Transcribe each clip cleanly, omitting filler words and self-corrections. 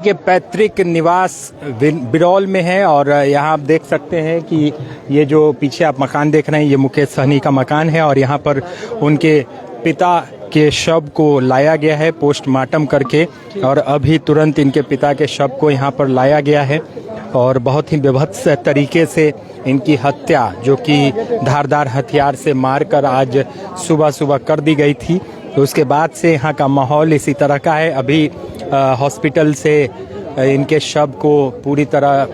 के पैतृक निवास बिरौल में है और यहाँ आप देख सकते हैं कि ये जो पीछे आप मकान देख रहे हैं ये मुकेश सहनी का मकान है और यहाँ पर उनके पिता के शव को लाया गया है पोस्टमार्टम करके और अभी तुरंत इनके पिता के शव को यहाँ पर लाया गया है और बहुत ही विभत्स तरीके से इनकी हत्या जो कि धारदार हथियार से मारकर आज सुबह सुबह कर दी गई थी। तो उसके बाद से यहाँ का माहौल इसी तरह का है। अभी हॉस्पिटल से इनके शव को पूरी तरह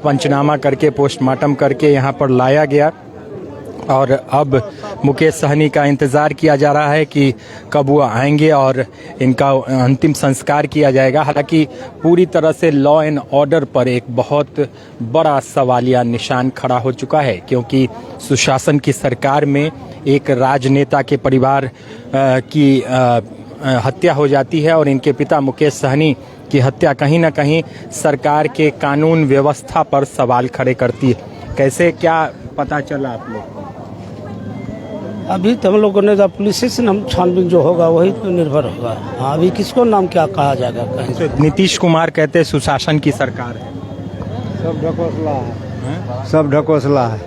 पंचनामा करके पोस्टमार्टम करके यहाँ पर लाया गया और अब मुकेश सहनी का इंतज़ार किया जा रहा है कि कब वो आएंगे और इनका अंतिम संस्कार किया जाएगा। हालांकि पूरी तरह से लॉ एंड ऑर्डर पर एक बहुत बड़ा सवालिया निशान खड़ा हो चुका है क्योंकि सुशासन की सरकार में एक राजनेता के परिवार की हत्या हो जाती है और इनके पिता मुकेश सहनी की हत्या कहीं ना कहीं सरकार के कानून व्यवस्था पर सवाल खड़े करती है। कैसे क्या पता चला आप लोग? अभी तो हम लोगों ने पुलिस से हम छानबीन जो होगा वही तो निर्भर होगा। हाँ, अभी किसको नाम क्या कहा जाएगा कहीं से। नीतीश कुमार कहते हैं सुशासन की सरकार है। सब ढकोसला है, सब ढकोसला है।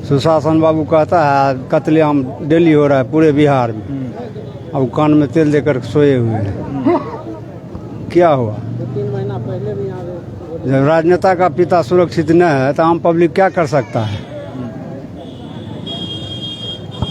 सुशासन बाबू कहता है कत्लेआम डेली हो रहा है पूरे बिहार में। अब कान में तेल देकर सोए हुए हैं। क्या हुआ? 2-3 महीना पहले भी यहाँ जब राजनेता का पिता सुरक्षित न है तो आम पब्लिक क्या कर सकता है?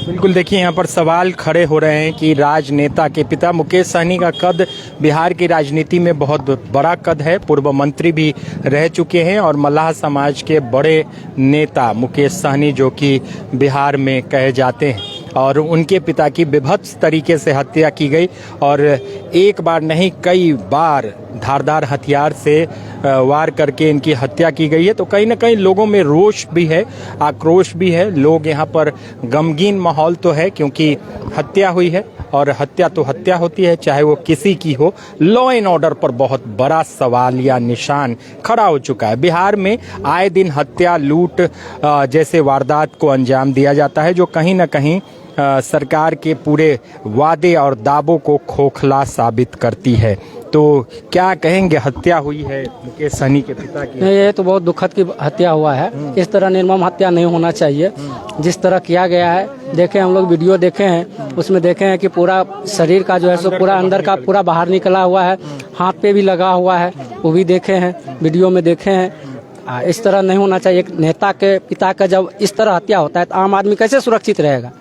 बिल्कुल, देखिए यहाँ पर सवाल खड़े हो रहे हैं कि राजनेता के पिता मुकेश सहनी का कद बिहार की राजनीति में बहुत बड़ा कद है। पूर्व मंत्री भी रह चुके हैं और मल्लाह समाज के बड़े नेता मुकेश सहनी जो कि बिहार में कहे जाते हैं और उनके पिता की विभत्स तरीके से हत्या की गई और एक बार नहीं कई बार धारदार हथियार से वार करके इनकी हत्या की गई है। तो कहीं ना कहीं लोगों में रोष भी है, आक्रोश भी है। लोग यहाँ पर गमगीन माहौल तो है क्योंकि हत्या हुई है और हत्या तो हत्या होती है चाहे वो किसी की हो। लॉ एंड ऑर्डर पर बहुत बड़ा सवाल या निशान खड़ा हो चुका है। बिहार में आए दिन हत्या, लूट जैसे वारदात को अंजाम दिया जाता है जो कहीं ना कहीं सरकार के पूरे वादे और दावों को खोखला साबित करती है। तो क्या कहेंगे, हत्या हुई है मुकेश सहनी के पिता की? ये तो बहुत दुखद की हत्या हुआ है। इस तरह निर्मम हत्या नहीं होना चाहिए जिस तरह किया गया है। देखे हम लोग वीडियो देखे हैं, उसमें देखे हैं कि पूरा शरीर का जो है सो पूरा अंदर का पूरा बाहर निकला हुआ है, हाथ पे भी लगा हुआ है, वो भी देखे हैं, वीडियो में देखे हैं। इस तरह नहीं होना चाहिए। एक नेता के पिता का जब इस तरह हत्या होता है तो आम आदमी कैसे सुरक्षित रहेगा?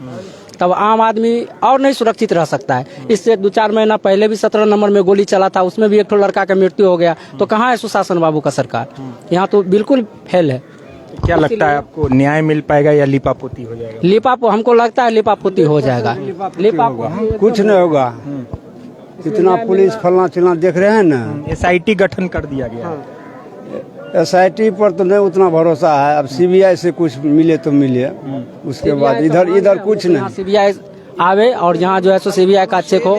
तब आम आदमी और नहीं सुरक्षित रह सकता है। इससे 2-4 महीना पहले भी 17 नंबर में गोली चला था, उसमें भी एक तो लड़का का मृत्यु हो गया। तो कहाँ है सुशासन बाबू का सरकार? यहाँ तो बिल्कुल फेल है। क्या लगता है आपको, न्याय मिल पाएगा या लिपापोती हो जाएगा? लिपापो हमको लगता है लिपापोती हो जाएगा। लिपापो कुछ नहीं होगा। इतना पुलिस फलना चिलना देख रहे हैं ना। SIT गठन कर दिया गया। SIT पर तो नहीं उतना भरोसा है। अब CBI से कुछ मिले तो मिले, उसके बाद इधर कुछ नहीं। CBI आवे और यहाँ जो है सो CBI का चेक हो।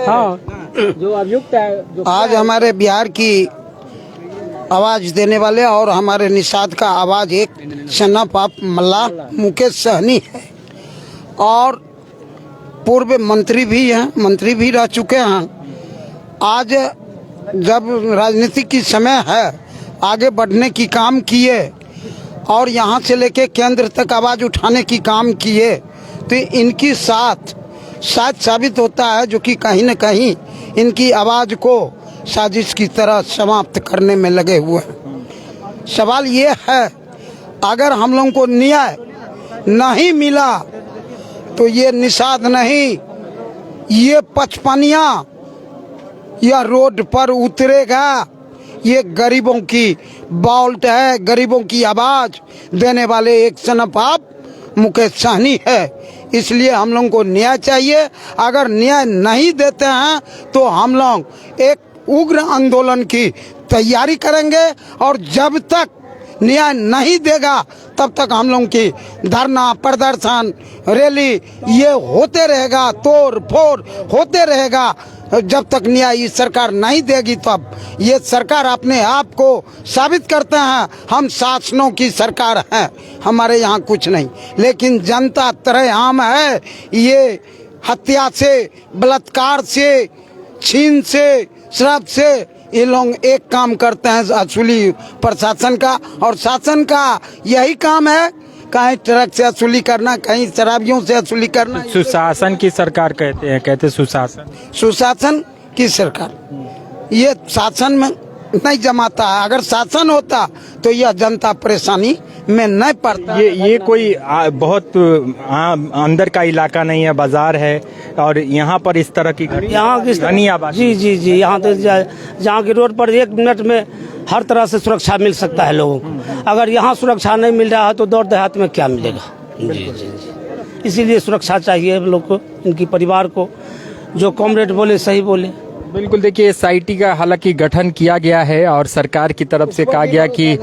हाँ, जो अभियुक्त है आज हमारे बिहार की आवाज देने वाले और हमारे निषाद का आवाज एक सन्ना पाप मल्लाह मुकेश सहनी है और पूर्व मंत्री भी हैं, मंत्री भी रह चुके हैं। आज जब राजनीति की समय है, आगे बढ़ने की काम किए और यहाँ से लेके केंद्र तक आवाज उठाने की काम किए तो इनकी साथ शायद साबित होता है जो कि कहीं न कहीं इनकी आवाज को साजिश की तरह समाप्त करने में लगे हुए हैं। सवाल ये है, अगर हम लोगों को न्याय नहीं मिला तो ये निषाद नहीं, ये पचपनिया यह रोड पर उतरेगा। ये गरीबों की बाउल्ट है, गरीबों की आवाज देने वाले एक सनपाप मुकेश सहनी है। इसलिए हम लोगों को न्याय चाहिए। अगर न्याय नहीं देते हैं तो हम लोग एक उग्र आंदोलन की तैयारी करेंगे और जब तक न्याय नहीं देगा तब तक हम लोगों की धरना, प्रदर्शन, रैली ये होते रहेगा, तोड़ फोड़ होते रहेगा जब तक न्याय इस सरकार नहीं देगी। तब ये सरकार अपने आप को साबित करते हैं हम शासनों की सरकार है, हमारे यहाँ कुछ नहीं। लेकिन जनता तरह आम है। ये हत्या से, बलात्कार से, छीन से, शराब से ये लोग एक काम करते हैं असुली प्रशासन का, और शासन का यही काम है कहीं ट्रक से असुली करना, कहीं शराबियों से असुली करना। सुशासन की सरकार कहते सुशासन। सुशासन की सरकार ये शासन में नहीं जमाता है। अगर शासन होता तो यह जनता परेशानी में नहीं पड़ता। ये कोई बहुत अंदर का इलाका नहीं है, बाजार है, और यहाँ पर इस तरह की यहाँ की घनी आबादी। जी यहाँ तो जहाँ की रोड पर 1 मिनट में हर तरह से सुरक्षा मिल सकता है लोगों को। अगर यहाँ सुरक्षा नहीं मिल रहा है तो दौड़ देहात में क्या मिलेगा। जी इसीलिए सुरक्षा चाहिए हम लोग को, इनकी परिवार को। जो कॉमरेड बोले सही बोले। बिल्कुल, देखिए SIT का हालांकि गठन किया गया है और सरकार की तरफ से कहा गया कि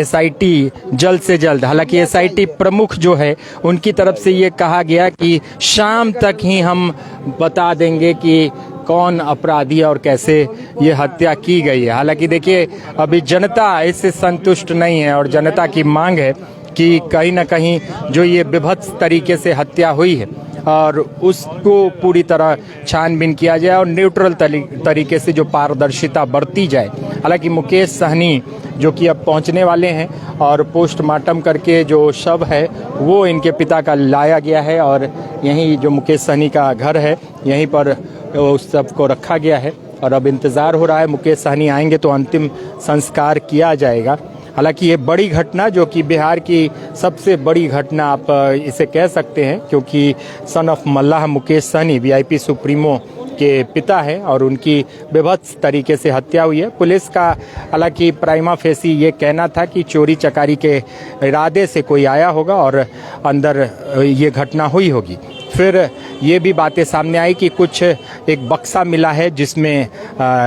SIT जल्द से जल्द, हालांकि SIT प्रमुख जो है उनकी तरफ से ये कहा गया कि शाम तक ही हम बता देंगे कि कौन अपराधी और कैसे ये हत्या की गई है। हालांकि देखिए अभी जनता इससे संतुष्ट नहीं है और जनता की मांग है कि कहीं ना कहीं जो ये विभत्स तरीके से हत्या हुई है और उसको पूरी तरह छानबीन किया जाए और न्यूट्रल तरीके से जो पारदर्शिता बरती जाए। हालांकि मुकेश सहनी जो कि अब पहुंचने वाले हैं और पोस्टमार्टम करके जो शव है वो इनके पिता का लाया गया है और यहीं जो मुकेश सहनी का घर है यहीं पर उस शव को रखा गया है और अब इंतज़ार हो रहा है मुकेश सहनी आएंगे तो अंतिम संस्कार किया जाएगा। हालांकि ये बड़ी घटना जो कि बिहार की सबसे बड़ी घटना आप इसे कह सकते हैं, क्योंकि son of Mallah Mukesh Sahani VIP supremo के पिता है और उनकी विभत्स तरीके से हत्या हुई है। पुलिस का हालांकि प्राइमा फेसी ये कहना था कि चोरी चकारी के इरादे से कोई आया होगा और अंदर ये घटना हुई होगी। फिर ये भी बातें सामने आई कि कुछ एक बक्सा मिला है जिसमें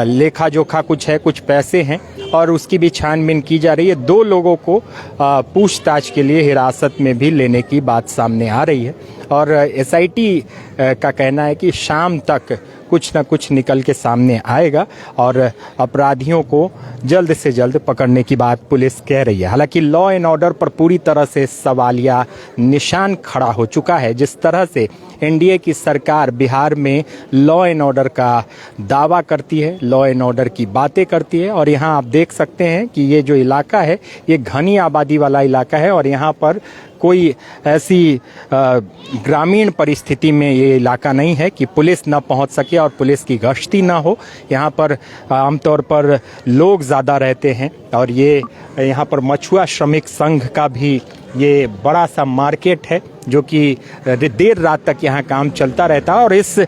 लेखा जोखा कुछ है, कुछ पैसे हैं और उसकी भी छानबीन की जा रही है। 2 लोगों को पूछताछ के लिए हिरासत में भी लेने की बात सामने आ रही है और SIT का कहना है कि शाम तक कुछ न कुछ निकल के सामने आएगा और अपराधियों को जल्द से जल्द पकड़ने की बात पुलिस कह रही है। हालांकि लॉ एंड ऑर्डर पर पूरी तरह से सवालिया निशान खड़ा हो चुका है। जिस तरह से NDA की सरकार बिहार में लॉ एंड ऑर्डर का दावा करती है, लॉ एंड ऑर्डर की बातें करती है और यहाँ आप देख सकते हैं कि ये जो इलाका है ये घनी आबादी वाला इलाका है और यहाँ पर कोई ऐसी ग्रामीण परिस्थिति में ये इलाका नहीं है कि पुलिस न पहुंच सके और पुलिस की गश्ती ना हो। यहाँ पर आमतौर पर लोग ज़्यादा रहते हैं और ये यहाँ पर मछुआ श्रमिक संघ का भी ये बड़ा सा मार्केट है जो कि देर रात तक यहाँ काम चलता रहता है और इस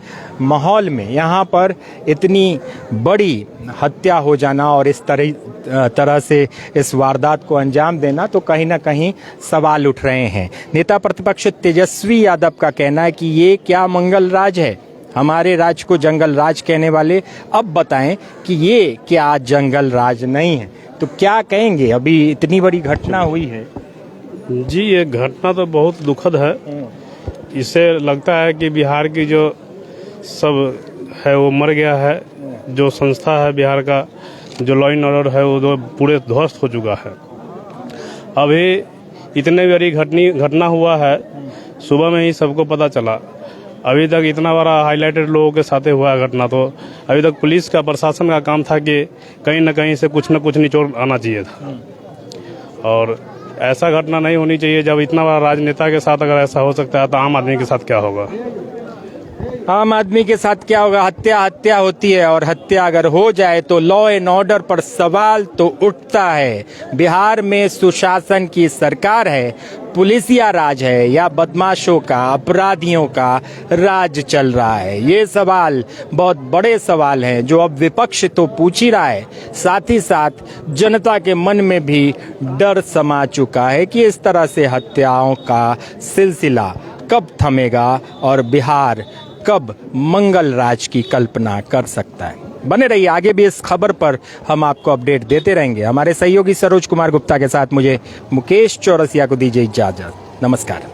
माहौल में यहाँ पर इतनी बड़ी हत्या हो जाना और इस तरह से इस वारदात को अंजाम देना तो कहीं ना कहीं सवाल उठ रहे हैं। नेता प्रतिपक्ष तेजस्वी यादव का कहना है कि ये क्या मंगल राज है, हमारे राज्य को जंगल राज कहने वाले अब बताएं कि ये क्या जंगल राज नहीं है। तो क्या कहेंगे, अभी इतनी बड़ी घटना हुई है। जी ये घटना तो बहुत दुखद है। इससे लगता है कि बिहार की जो सब है वो मर गया है, जो संस्था है बिहार का, जो लॉ एंड ऑर्डर है वो पूरे ध्वस्त हो चुका है। अभी इतने बड़ी घटना हुआ है, सुबह में ही सबको पता चला। अभी तक इतना बड़ा हाईलाइटेड लोगों के साथ हुआ है घटना, तो अभी तक पुलिस का प्रशासन का काम था कि कहीं ना कहीं से कुछ न कुछ निचोड़ आना चाहिए था और ऐसा घटना नहीं होनी चाहिए। जब इतना बड़ा राजनेता के साथ अगर ऐसा हो सकता है तो आम आदमी के साथ क्या होगा। आम आदमी के साथ क्या होगा, हत्या होती है और हत्या अगर हो जाए तो लॉ एंड ऑर्डर पर सवाल तो उठता है। बिहार में सुशासन की सरकार है, पुलिसिया राज है या बदमाशों का, अपराधियों का राज चल रहा है। ये सवाल बहुत बड़े सवाल हैं जो अब विपक्ष तो पूछ ही रहा है, साथ ही साथ जनता के मन में भी डर समा चुका है कि इस तरह से हत्याओं का सिलसिला कब थमेगा और बिहार कब मंगल राज की कल्पना कर सकता है। बने रहिए, आगे भी इस खबर पर हम आपको अपडेट देते रहेंगे। हमारे सहयोगी सरोज कुमार गुप्ता के साथ मुझे मुकेश चौरसिया को दीजिए इजाजत। नमस्कार।